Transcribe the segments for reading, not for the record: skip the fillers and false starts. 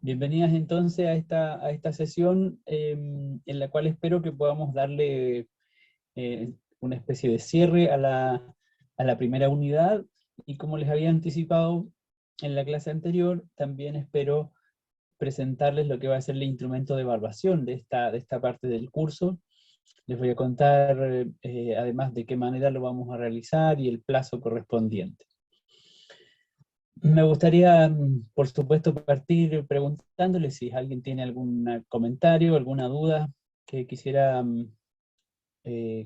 Bienvenidas entonces a esta sesión en la cual espero que podamos darle una especie de cierre a la primera unidad, y como les había anticipado en la clase anterior, también espero presentarles lo que va a ser el instrumento de evaluación de esta parte del curso. Les voy a contar además de qué manera lo vamos a realizar y el plazo correspondiente. Me gustaría, por supuesto, partir preguntándole si alguien tiene algún comentario, alguna duda que quisiera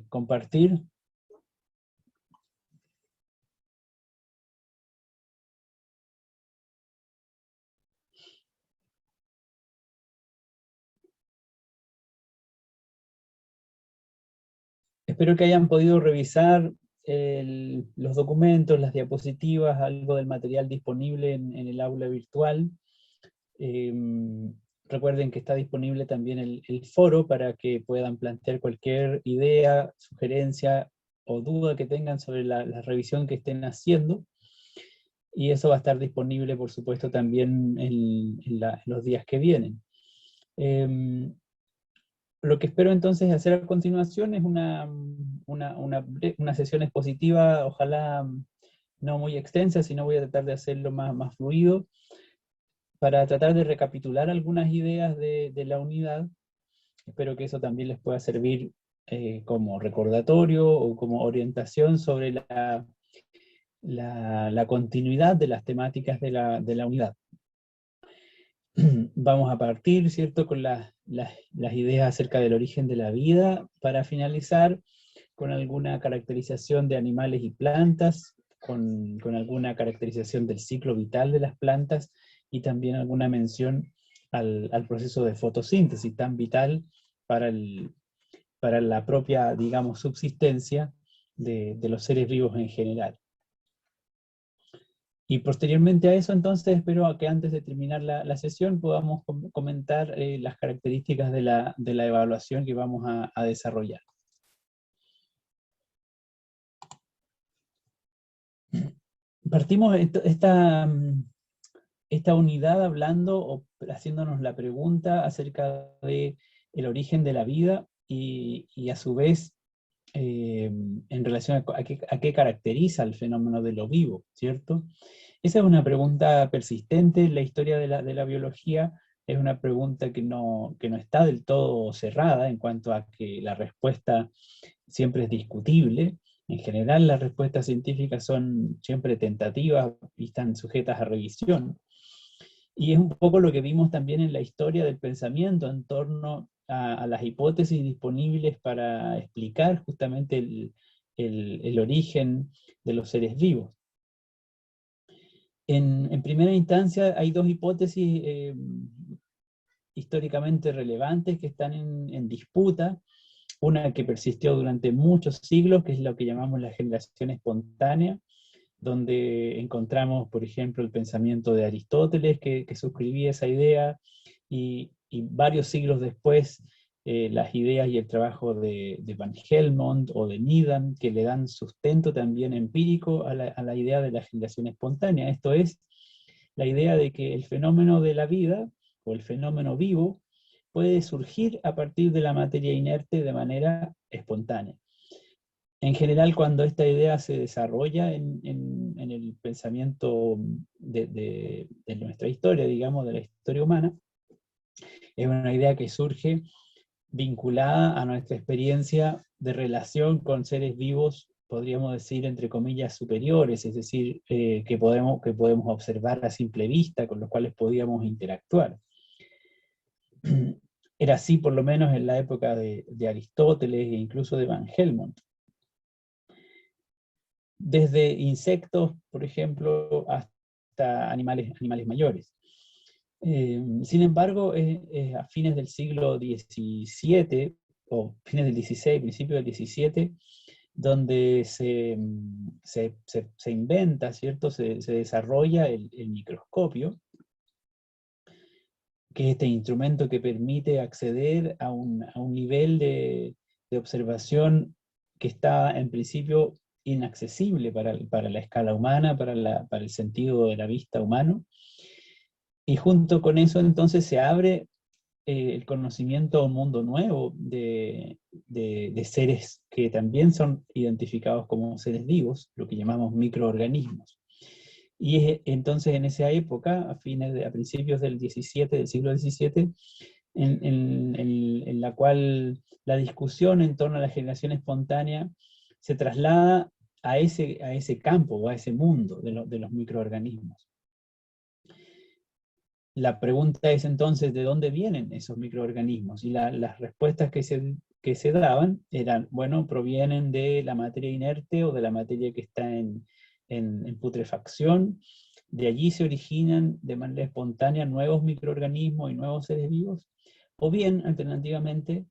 compartir. Espero que hayan podido revisar los documentos, las diapositivas, algo del material disponible en el aula virtual. Recuerden que está disponible también el foro para que puedan plantear cualquier idea, sugerencia o duda que tengan sobre la revisión que estén haciendo. Y eso va a estar disponible, por supuesto, también en los días que vienen. Lo que espero entonces hacer a continuación es una sesión expositiva, ojalá no muy extensa, sino voy a tratar de hacerlo más fluido, para tratar de recapitular algunas ideas de la unidad. Espero que eso también les pueda servir como recordatorio o como orientación sobre la continuidad de las temáticas de la unidad. Vamos a partir, ¿cierto?, con las ideas acerca del origen de la vida, para finalizar con alguna caracterización de animales y plantas, con alguna caracterización del ciclo vital de las plantas, y también alguna mención al proceso de fotosíntesis, tan vital para la propia, digamos, subsistencia de los seres vivos en general. Y posteriormente a eso, entonces, espero que antes de terminar la sesión podamos comentar las características de la evaluación que vamos a desarrollar. Partimos esta unidad hablando o haciéndonos la pregunta acerca de el origen de la vida y a su vez en relación a qué caracteriza el fenómeno de lo vivo, ¿cierto? Esa es una pregunta persistente en la historia de la biología. Es una pregunta que no está del todo cerrada, en cuanto a que la respuesta siempre es discutible. En general, las respuestas científicas son siempre tentativas y están sujetas a revisión. Y es un poco lo que vimos también en la historia del pensamiento en torno a las hipótesis disponibles para explicar justamente el origen de los seres vivos. En primera instancia hay dos hipótesis históricamente relevantes que están en disputa. Una que persistió durante muchos siglos, que es lo que llamamos la generación espontánea, donde encontramos, por ejemplo, el pensamiento de Aristóteles, que suscribía esa idea, y varios siglos después las ideas y el trabajo de Van Helmont o de Needham, que le dan sustento también empírico a la idea de la generación espontánea. Esto es, la idea de que el fenómeno de la vida, o el fenómeno vivo, puede surgir a partir de la materia inerte de manera espontánea. En general, cuando esta idea se desarrolla en el pensamiento de nuestra historia, digamos, de la historia humana, es una idea que surge vinculada a nuestra experiencia de relación con seres vivos, podríamos decir, entre comillas, superiores, es decir, que podemos observar a simple vista, con los cuales podíamos interactuar. Era así por lo menos en la época de Aristóteles e incluso de Van Helmont. Desde insectos, por ejemplo, hasta animales mayores. Sin embargo, a fines del siglo XVII, o fines del XVI, principios del XVII, donde se inventa, ¿cierto? Se desarrolla el microscopio, que es este instrumento que permite acceder a un nivel de observación que está en principio inaccesible para la escala humana, para el sentido de la vista humano, Y junto con eso entonces se abre el conocimiento a un mundo nuevo de seres que también son identificados como seres vivos, lo que llamamos microorganismos. Y entonces en esa época, a principios del siglo XVII, en la cual la discusión en torno a la generación espontánea se traslada a ese campo o a ese mundo de los microorganismos. La pregunta es entonces, ¿de dónde vienen esos microorganismos? Y las respuestas que se daban eran, bueno, provienen de la materia inerte o de la materia que está en putrefacción. De allí se originan de manera espontánea nuevos microorganismos y nuevos seres vivos. O bien, alternativamente,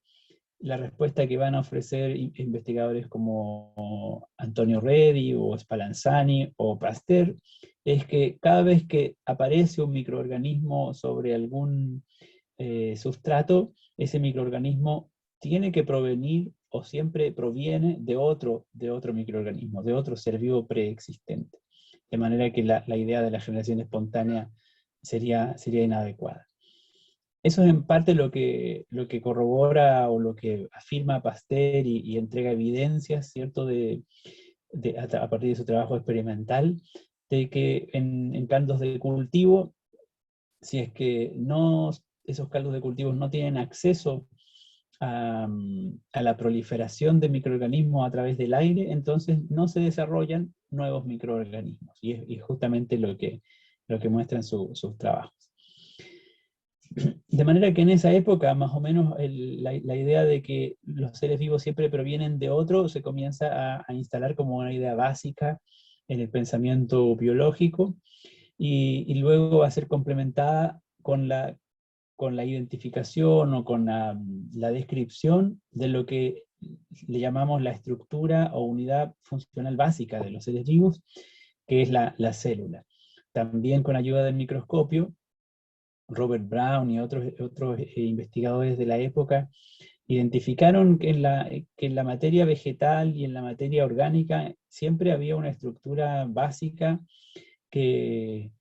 la respuesta que van a ofrecer investigadores como Antonio Redi o Spallanzani o Pasteur es que cada vez que aparece un microorganismo sobre algún sustrato, ese microorganismo tiene que provenir o siempre proviene de otro microorganismo, de otro ser vivo preexistente. De manera que la idea de la generación espontánea sería inadecuada. Eso es en parte lo que corrobora o lo que afirma Pasteur y entrega evidencias, ¿cierto?, a partir de su trabajo experimental, de que en caldos de cultivo, si es que esos caldos de cultivo no tienen acceso a la proliferación de microorganismos a través del aire, entonces no se desarrollan nuevos microorganismos. Y es justamente lo que muestran sus trabajos. De manera que en esa época, más o menos, la idea de que los seres vivos siempre provienen de otro se comienza a instalar como una idea básica en el pensamiento biológico, y luego va a ser complementada con la identificación o con la descripción de lo que le llamamos la estructura o unidad funcional básica de los seres vivos, que es la célula. También con ayuda del microscopio, Robert Brown y otros investigadores de la época identificaron que en la materia vegetal y en la materia orgánica siempre había una estructura básica que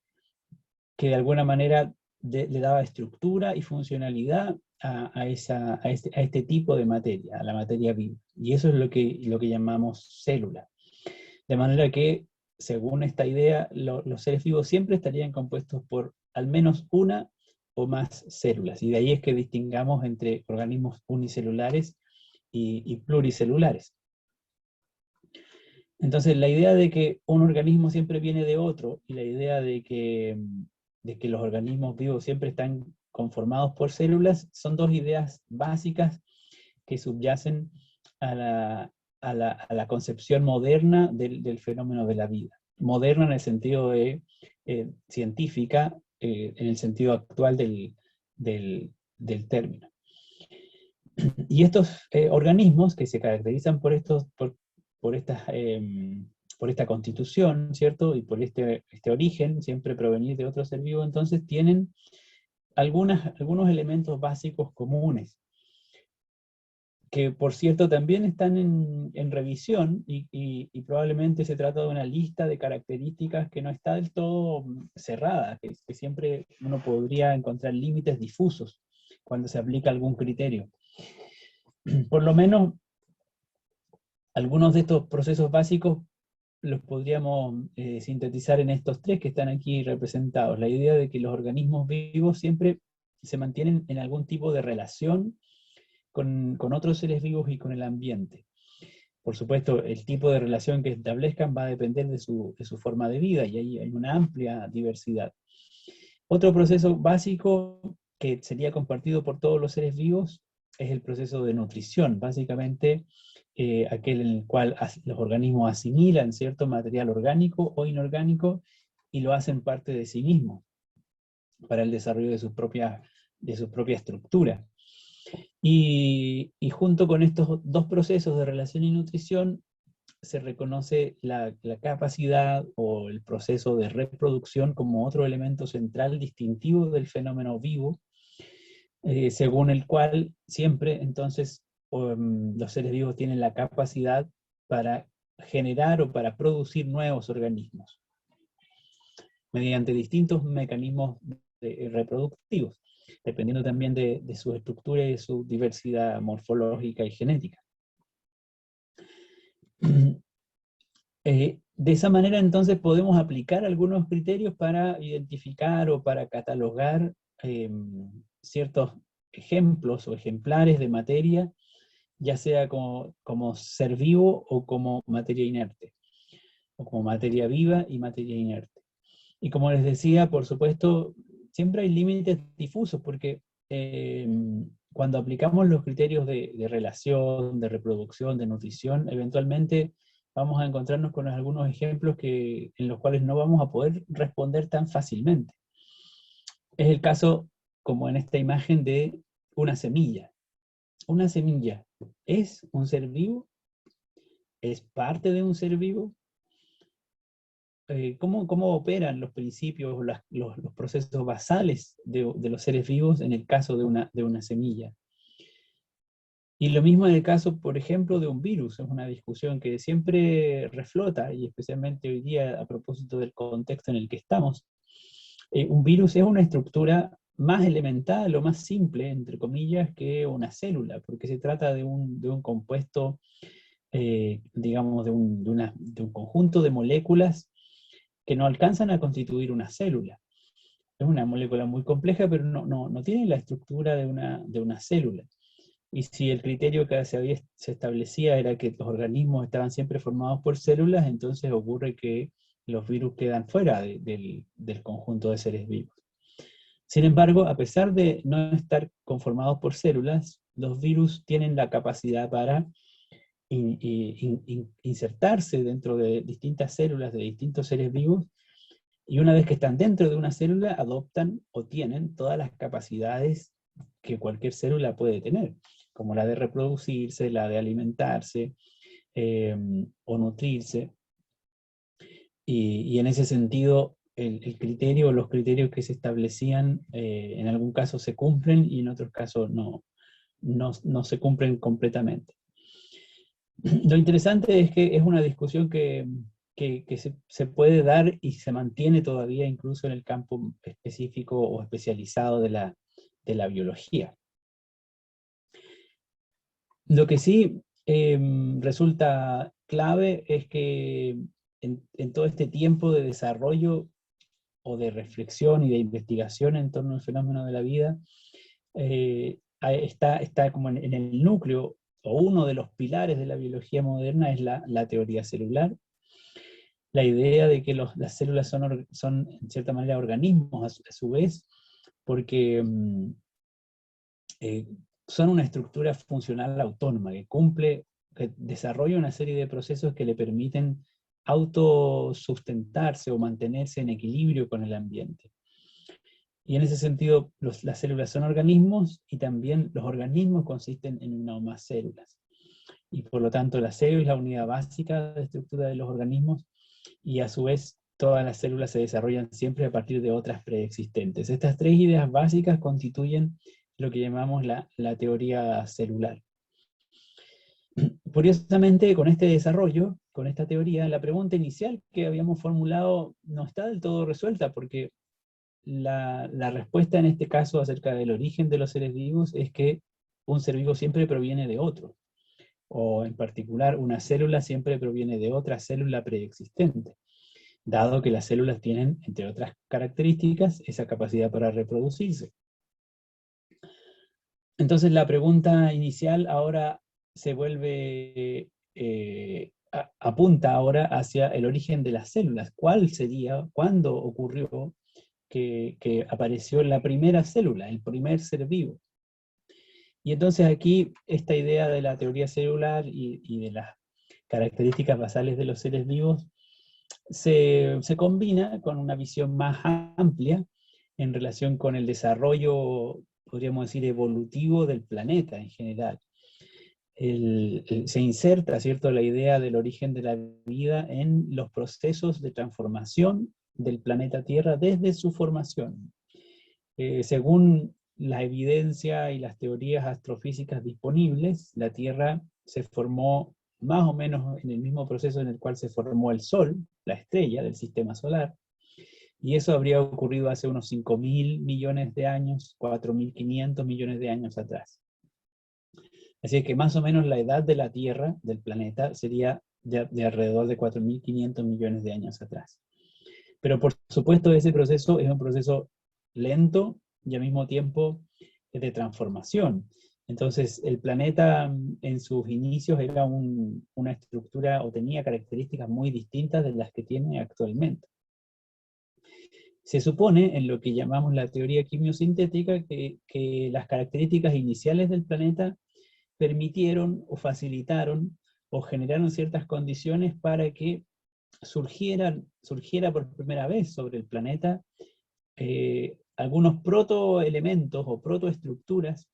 de alguna manera le daba estructura y funcionalidad a este tipo de materia, a la materia viva. Y eso es lo que llamamos célula. De manera que, según esta idea, los seres vivos siempre estarían compuestos por al menos una o más células. Y de ahí es que distingamos entre organismos unicelulares y pluricelulares. Entonces, la idea de que un organismo siempre viene de otro, y la idea de que los organismos vivos siempre están conformados por células, son dos ideas básicas que subyacen a la concepción moderna del fenómeno de la vida. Moderna en el sentido de científica, en el sentido actual del término. Y estos organismos que se caracterizan por esta constitución, ¿cierto? Y por este origen, siempre provenir de otro ser vivo, entonces tienen algunos elementos básicos comunes, que por cierto también están en revisión, y probablemente se trata de una lista de características que no está del todo cerrada, que siempre uno podría encontrar límites difusos cuando se aplica algún criterio. Por lo menos, algunos de estos procesos básicos los podríamos sintetizar en estos tres que están aquí representados. La idea de que los organismos vivos siempre se mantienen en algún tipo de relación con otros seres vivos y con el ambiente. Por supuesto, el tipo de relación que establezcan va a depender de su forma de vida, y ahí hay una amplia diversidad. Otro proceso básico que sería compartido por todos los seres vivos es el proceso de nutrición, básicamente aquel en el cual los organismos asimilan cierto material orgánico o inorgánico y lo hacen parte de sí mismos para el desarrollo de su propia estructura. Y junto con estos dos procesos de relación y nutrición se reconoce la capacidad o el proceso de reproducción como otro elemento central distintivo del fenómeno vivo, según el cual siempre entonces los seres vivos tienen la capacidad para generar o para producir nuevos organismos mediante distintos mecanismos reproductivos, dependiendo también de su estructura y de su diversidad morfológica y genética. De esa manera entonces podemos aplicar algunos criterios para identificar o para catalogar ciertos ejemplos o ejemplares de materia, ya sea como ser vivo o como materia inerte, o como materia viva y materia inerte. Y como les decía, por supuesto, siempre hay límites difusos, porque cuando aplicamos los criterios de relación, de reproducción, de nutrición, eventualmente vamos a encontrarnos con algunos ejemplos en los cuales no vamos a poder responder tan fácilmente. Es el caso, como en esta imagen, de una semilla. ¿Una semilla es un ser vivo? ¿Es parte de un ser vivo? ¿Cómo operan los principios, los procesos basales de los seres vivos en el caso de una semilla? Y lo mismo en el caso, por ejemplo, de un virus. Es una discusión que siempre reflota, y especialmente hoy día a propósito del contexto en el que estamos. Un virus es una estructura más elemental o más simple, entre comillas, que una célula, porque se trata de un compuesto, digamos, de un conjunto de moléculas que no alcanzan a constituir una célula. Es una molécula muy compleja, pero no tiene la estructura de una célula. Y si el criterio que se establecía era que los organismos estaban siempre formados por células, entonces ocurre que los virus quedan fuera del conjunto de seres vivos. Sin embargo, a pesar de no estar conformados por células, los virus tienen la capacidad para insertarse dentro de distintas células de distintos seres vivos, y una vez que están dentro de una célula, adoptan o tienen todas las capacidades que cualquier célula puede tener, como la de reproducirse, la de alimentarse o nutrirse. Y en ese sentido, el criterio o los criterios que se establecían en algún caso se cumplen y en otros casos no se cumplen completamente. Lo interesante es que es una discusión que se puede dar y se mantiene todavía incluso en el campo específico o especializado de la biología. Lo que sí resulta clave es que en todo este tiempo de desarrollo o de reflexión y de investigación en torno al fenómeno de la vida, está como en el núcleo, o uno de los pilares de la biología moderna es la teoría celular. La idea de que las células son en cierta manera organismos a su vez, porque son una estructura funcional autónoma que desarrolla una serie de procesos que le permiten autosustentarse o mantenerse en equilibrio con el ambiente. Y en ese sentido, las células son organismos, y también los organismos consisten en una o más células. Y por lo tanto, la célula es la unidad básica de estructura de los organismos, y a su vez todas las células se desarrollan siempre a partir de otras preexistentes. Estas tres ideas básicas constituyen lo que llamamos la teoría celular. Curiosamente, con este desarrollo, con esta teoría, la pregunta inicial que habíamos formulado no está del todo resuelta, porque la respuesta en este caso acerca del origen de los seres vivos es que un ser vivo siempre proviene de otro, o en particular una célula siempre proviene de otra célula preexistente, dado que las células tienen, entre otras características, esa capacidad para reproducirse. Entonces la pregunta inicial ahora se vuelve, apunta ahora hacia el origen de las células. ¿Cuál sería, cuándo ocurrió que apareció la primera célula, el primer ser vivo? Y entonces aquí esta idea de la teoría celular y de las características basales de los seres vivos se combina con una visión más amplia en relación con el desarrollo, podríamos decir, evolutivo del planeta en general. Se inserta, ¿cierto?, la idea del origen de la vida en los procesos de transformación del planeta Tierra desde su formación. Según la evidencia y las teorías astrofísicas disponibles, la Tierra se formó más o menos en el mismo proceso en el cual se formó el Sol, la estrella del sistema solar, Y eso habría ocurrido hace unos 5.000 millones de años, 4.500 millones de años atrás. Así que más o menos la edad de la Tierra, del planeta, sería de alrededor de 4.500 millones de años atrás. Pero por supuesto ese proceso es un proceso lento y al mismo tiempo de transformación. Entonces el planeta en sus inicios era una estructura o tenía características muy distintas de las que tiene actualmente. Se supone, en lo que llamamos la teoría quimiosintética, que las características iniciales del planeta permitieron o facilitaron o generaron ciertas condiciones para que surgiera por primera vez sobre el planeta algunos protoelementos o protoestructuras,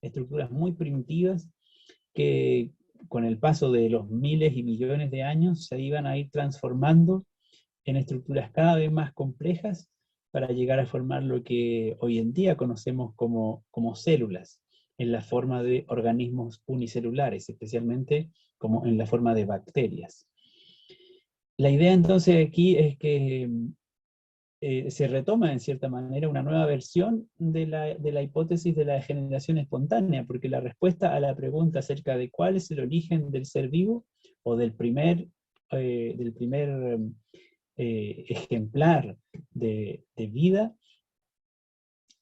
estructuras muy primitivas que con el paso de los miles y millones de años se iban a ir transformando en estructuras cada vez más complejas para llegar a formar lo que hoy en día conocemos como células, en la forma de organismos unicelulares, especialmente como en la forma de bacterias. La idea entonces aquí es que se retoma en cierta manera una nueva versión de la hipótesis de la generación espontánea, porque la respuesta a la pregunta acerca de cuál es el origen del ser vivo, o del primer ejemplar de vida,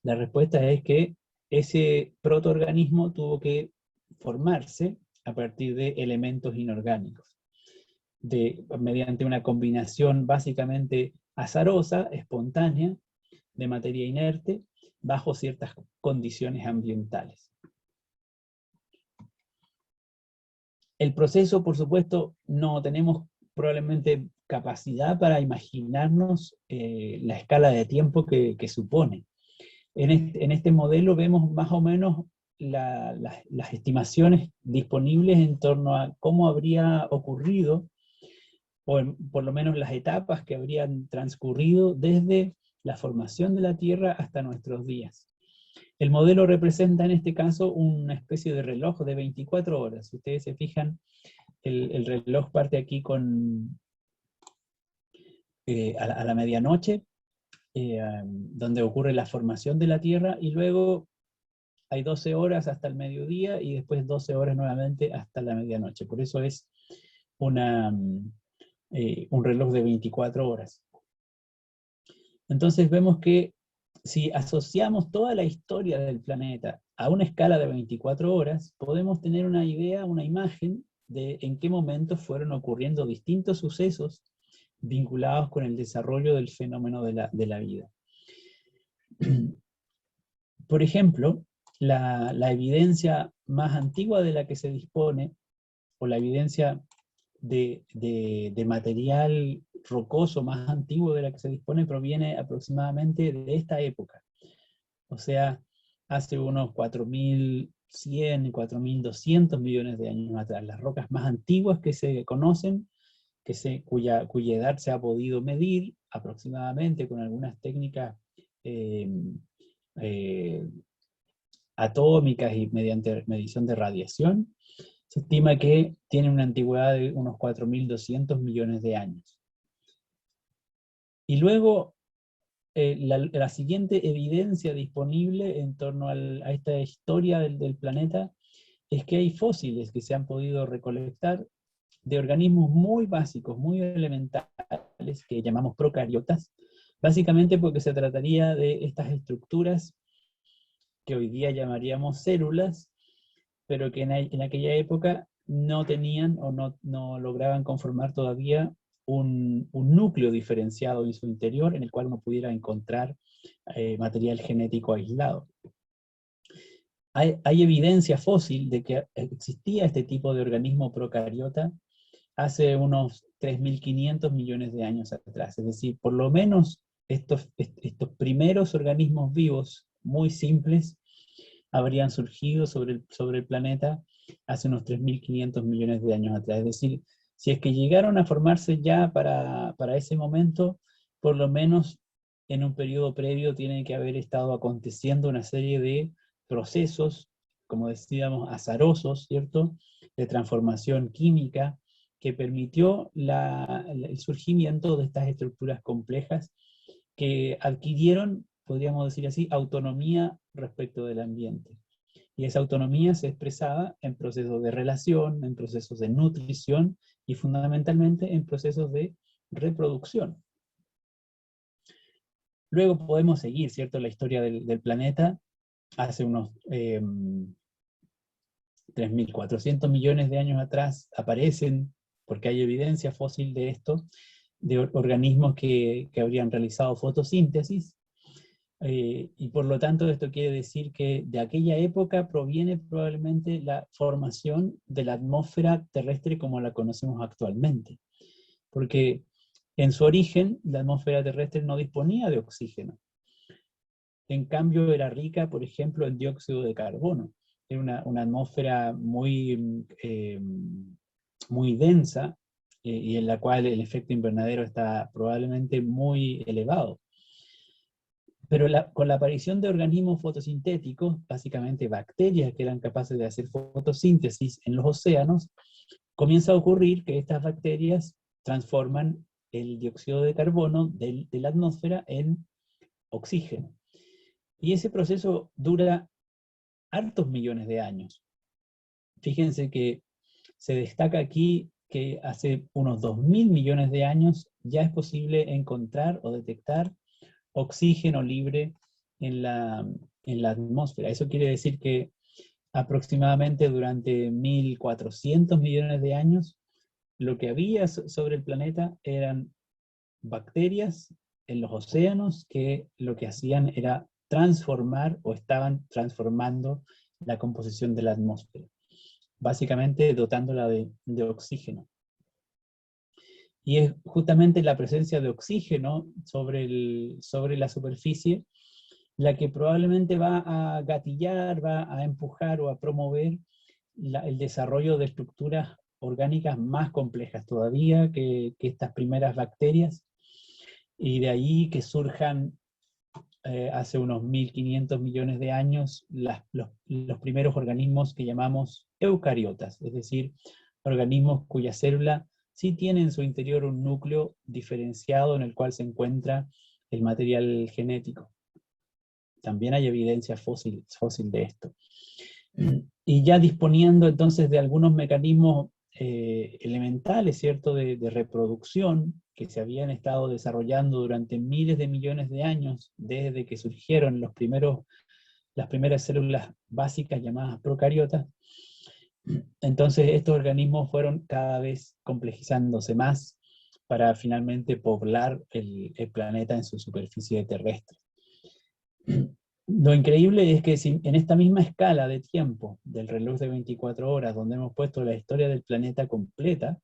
la respuesta es que ese protoorganismo tuvo que formarse a partir de elementos inorgánicos, mediante una combinación básicamente azarosa, espontánea, de materia inerte, bajo ciertas condiciones ambientales. El proceso, por supuesto, no tenemos probablemente capacidad para imaginarnos la escala de tiempo que supone. En este modelo vemos más o menos las estimaciones disponibles en torno a cómo habría ocurrido, o por lo menos las etapas que habrían transcurrido desde la formación de la Tierra hasta nuestros días. El modelo representa en este caso una especie de reloj de 24 horas. Si ustedes se fijan, el reloj parte aquí a la medianoche, donde ocurre la formación de la Tierra, y luego hay 12 horas hasta el mediodía, y después 12 horas nuevamente hasta la medianoche. Por eso es un reloj de 24 horas. Entonces vemos que si asociamos toda la historia del planeta a una escala de 24 horas, podemos tener una idea, una imagen de en qué momentos fueron ocurriendo distintos sucesos vinculados con el desarrollo del fenómeno de la vida. Por ejemplo, la evidencia más antigua de la que se dispone, o la evidencia de material rocoso más antiguo de la que se dispone, proviene aproximadamente de esta época. O sea, hace unos 4.100, 4.200 millones de años atrás. Las rocas más antiguas que se conocen, cuya edad se ha podido medir aproximadamente con algunas técnicas atómicas y mediante medición de radiación, se estima que tiene una antigüedad de unos 4.200 millones de años. Y luego, la siguiente evidencia disponible en torno a esta historia del planeta es que hay fósiles que se han podido recolectar de organismos muy básicos, muy elementales, que llamamos procariotas, básicamente porque se trataría de estas estructuras que hoy día llamaríamos células, pero que en aquella época no tenían o no lograban conformar todavía un núcleo diferenciado en su interior en el cual uno pudiera encontrar material genético aislado. Hay evidencia fósil de que existía este tipo de organismo procariota hace unos 3.500 millones de años atrás. Es decir, por lo menos estos primeros organismos vivos muy simples habrían surgido sobre el planeta hace unos 3.500 millones de años atrás. Es decir, si es que llegaron a formarse ya para ese momento, por lo menos en un periodo previo tienen que haber estado aconteciendo una serie de procesos, como decíamos, azarosos, ¿cierto?, de transformación química, que permitió el surgimiento de estas estructuras complejas que adquirieron, podríamos decir así, autonomía respecto del ambiente. Y esa autonomía se expresaba en procesos de relación, en procesos de nutrición y fundamentalmente en procesos de reproducción. Luego podemos seguir, ¿cierto?, la historia del planeta. Hace unos 3.400 millones de años atrás aparecen, porque hay evidencia fósil de esto, de organismos que habrían realizado fotosíntesis, y por lo tanto esto quiere decir que de aquella época proviene probablemente la formación de la atmósfera terrestre como la conocemos actualmente. Porque en su origen la atmósfera terrestre no disponía de oxígeno. En cambio era rica, por ejemplo, en dióxido de carbono. Era una atmósfera muy, muy densa, y en la cual el efecto invernadero está probablemente muy elevado. Pero con la aparición de organismos fotosintéticos, básicamente bacterias que eran capaces de hacer fotosíntesis en los océanos, comienza a ocurrir que estas bacterias transforman el dióxido de carbono de la atmósfera en oxígeno. Y ese proceso dura hartos millones de años. Fíjense que se destaca aquí que hace unos 2.000 millones de años ya es posible encontrar o detectar oxígeno libre en la atmósfera. Eso quiere decir que aproximadamente durante 1.400 millones de años, lo que había sobre el planeta eran bacterias en los océanos que lo que hacían era transformar o estaban transformando la composición de la atmósfera, básicamente dotándola de oxígeno. Y es justamente la presencia de oxígeno sobre la superficie la que probablemente va a gatillar, va a empujar o a promover el desarrollo de estructuras orgánicas más complejas todavía que estas primeras bacterias, y de ahí que surjan hace unos 1.500 millones de años los primeros organismos que llamamos eucariotas, es decir, organismos cuya célula sí tiene en su interior un núcleo diferenciado en el cual se encuentra el material genético. También hay evidencia fósil de esto. Y ya disponiendo entonces de algunos mecanismos elementales, ¿cierto?, de reproducción que se habían estado desarrollando durante miles de millones de años, desde que surgieron las primeras células básicas llamadas procariotas. Entonces estos organismos fueron cada vez complejizándose más para finalmente poblar el planeta en su superficie terrestre. Lo increíble es que si en esta misma escala de tiempo del reloj de 24 horas, donde hemos puesto la historia del planeta completa,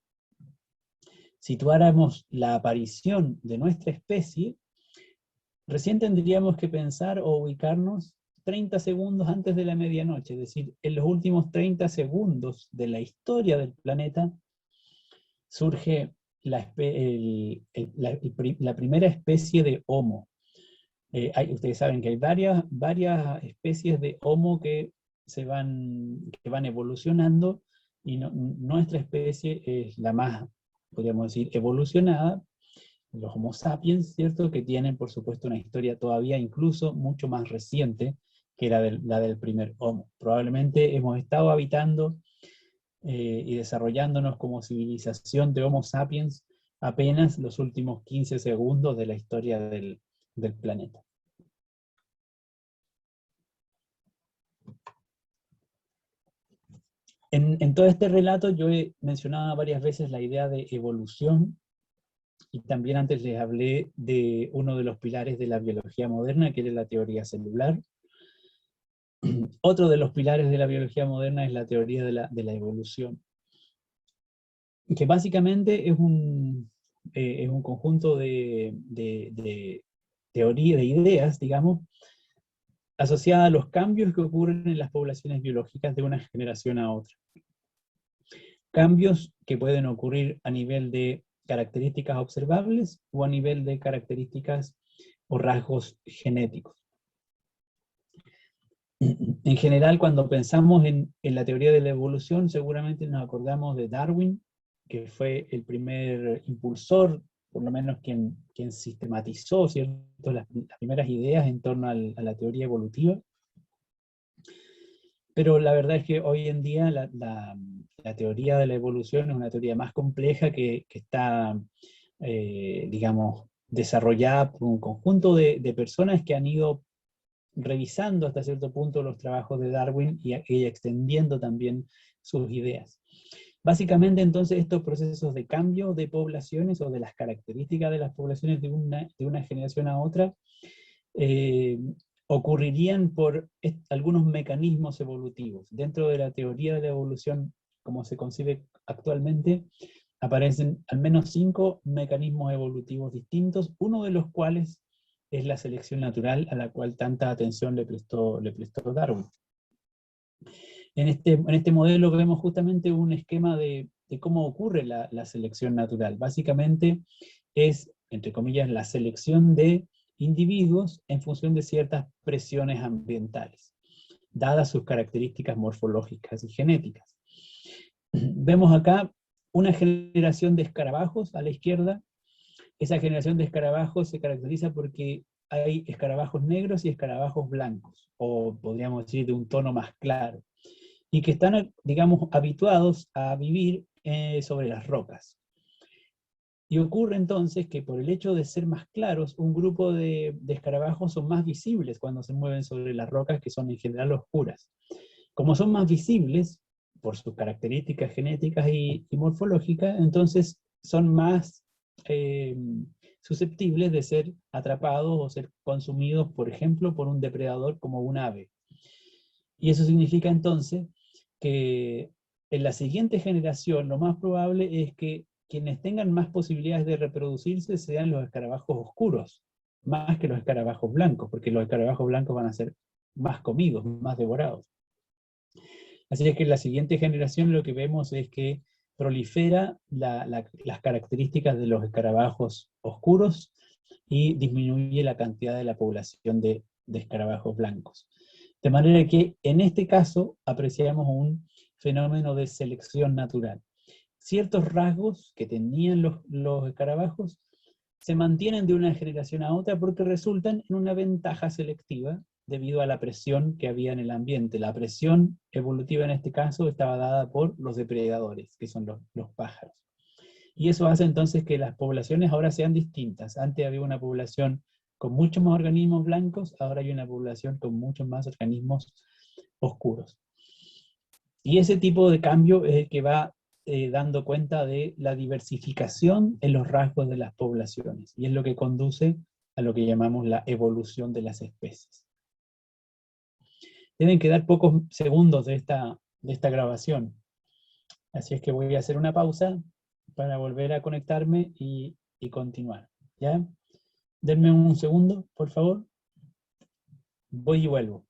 situáramos la aparición de nuestra especie, recién tendríamos que pensar o ubicarnos 30 segundos antes de la medianoche, es decir, en los últimos 30 segundos de la historia del planeta surge la primera especie de Homo. Ustedes saben que hay varias especies de Homo que van evolucionando, y nuestra especie es la más, podríamos decir, evolucionada, los Homo sapiens, ¿cierto?, que tienen, por supuesto, una historia todavía incluso mucho más reciente que la del primer Homo. Probablemente hemos estado habitando y desarrollándonos como civilización de Homo sapiens apenas los últimos 15 segundos de la historia del planeta. En todo este relato yo he mencionado varias veces la idea de evolución, y también antes les hablé de uno de los pilares de la biología moderna, que es la teoría celular. Otro de los pilares de la biología moderna es la teoría de la evolución, que básicamente es un conjunto de teorías, de ideas, digamos, asociada a los cambios que ocurren en las poblaciones biológicas de una generación a otra. Cambios que pueden ocurrir a nivel de características observables o a nivel de características o rasgos genéticos. En general, cuando pensamos en la teoría de la evolución, seguramente nos acordamos de Darwin, que fue el primer impulsor por lo menos quien sistematizó, ¿cierto?, las primeras ideas en torno a la teoría evolutiva. Pero la verdad es que hoy en día la teoría de la evolución es una teoría más compleja que está, digamos, desarrollada por un conjunto de personas que han ido revisando hasta cierto punto los trabajos de Darwin y extendiendo también sus ideas. Básicamente, entonces, estos procesos de cambio de poblaciones o de las características de las poblaciones de una generación a otra ocurrirían por algunos mecanismos evolutivos. Dentro de la teoría de la evolución, como se concibe actualmente, aparecen al menos 5 mecanismos evolutivos distintos, uno de los cuales es la selección natural, a la cual tanta atención le prestó Darwin. En este modelo vemos justamente un esquema de cómo ocurre la selección natural. Básicamente es, entre comillas, la selección de individuos en función de ciertas presiones ambientales, dadas sus características morfológicas y genéticas. Vemos acá una generación de escarabajos a la izquierda. Esa generación de escarabajos se caracteriza porque hay escarabajos negros y escarabajos blancos, o podríamos decir de un tono más claro, y que están, digamos, habituados a vivir sobre las rocas. Y ocurre entonces que por el hecho de ser más claros, un grupo de escarabajos son más visibles cuando se mueven sobre las rocas, que son en general oscuras. Como son más visibles, por sus características genéticas y morfológicas, entonces son más susceptibles de ser atrapados o ser consumidos, por ejemplo, por un depredador como un ave. Y eso significa entonces que en la siguiente generación lo más probable es que quienes tengan más posibilidades de reproducirse sean los escarabajos oscuros, más que los escarabajos blancos, porque los escarabajos blancos van a ser más comidos, más devorados. Así es que en la siguiente generación lo que vemos es que prolifera las características de los escarabajos oscuros y disminuye la cantidad de la población de escarabajos blancos. De manera que en este caso apreciamos un fenómeno de selección natural. Ciertos rasgos que tenían los escarabajos se mantienen de una generación a otra porque resultan en una ventaja selectiva debido a la presión que había en el ambiente. La presión evolutiva en este caso estaba dada por los depredadores, que son los pájaros. Y eso hace entonces que las poblaciones ahora sean distintas. Antes había una población con muchos más organismos blancos, ahora hay una población con muchos más organismos oscuros. Y ese tipo de cambio es el que va dando cuenta de la diversificación en los rasgos de las poblaciones, y es lo que conduce a lo que llamamos la evolución de las especies. Deben quedar pocos segundos de esta grabación, así es que voy a hacer una pausa para volver a conectarme y continuar, ¿ya? Denme un segundo, por favor. Voy y vuelvo.